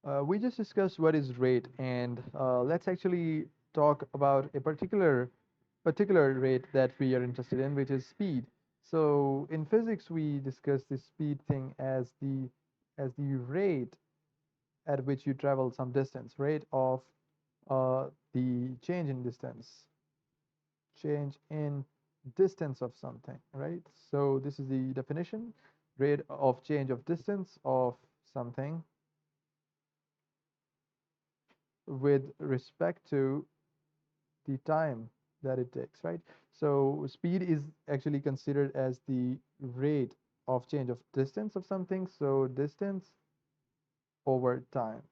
We just discussed what is rate, and let's actually talk about a particular rate that we are interested in, which is speed. So in physics, we discuss the speed thing as the rate at which you travel some distance, rate of the change in distance of something, right? So this is the definition, rate of change of distance of something with respect to the time that it takes, right? So speed is actually considered as the rate of change of distance of something. So distance over time.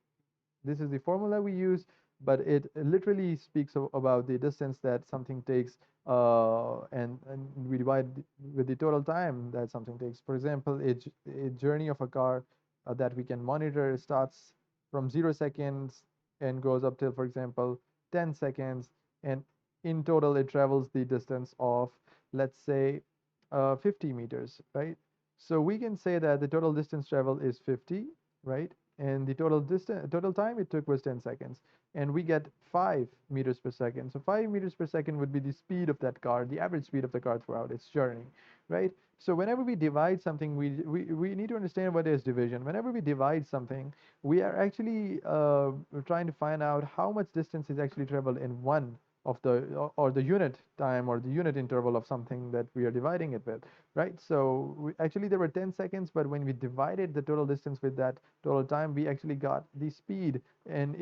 This is the formula we use, but it literally speaks about the distance that something takes, and we divide with the total time that something takes. For example, a journey of a car that we can monitor starts from 0 seconds and goes up till, for example, 10 seconds, and in total it travels the distance of, let's say, 50 meters, right? So we can say that the total distance traveled is 50, right? And the total time it took was 10 seconds, and we get 5 meters per second. So 5 meters per second would be the speed of that car, the average speed of the car throughout its journey, right? So whenever we divide something, we need to understand what is division. Whenever we divide something, we are actually trying to find out how much distance is actually traveled in one of the, or the unit time or the unit interval of something that we are dividing it with, right? So actually there were 10 seconds, but when we divided the total distance with that total time, we actually got the speed, and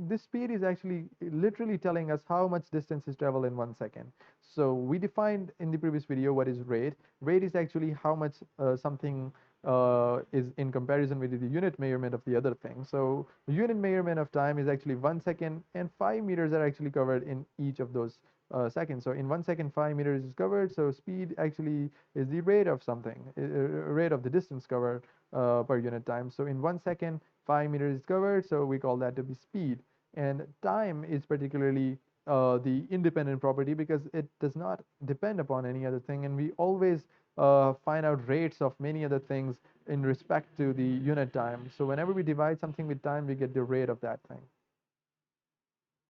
this speed is actually literally telling us how much distance is traveled in 1 second. So we defined in the previous video what is rate. Rate is actually how much something is in comparison with the unit measurement of the other thing. So the unit measurement of time is actually 1 second, and 5 meters are actually covered in each of those seconds. So in 1 second, 5 meters is covered. So speed actually is the rate of something, rate of the distance covered per unit time. So in 1 second, 5 meters is covered. So we call that to be speed. And time is particularly the independent property because it does not depend upon any other thing, and we always find out rates of many other things in respect to the unit time. So whenever we divide something with time, we get the rate of that thing.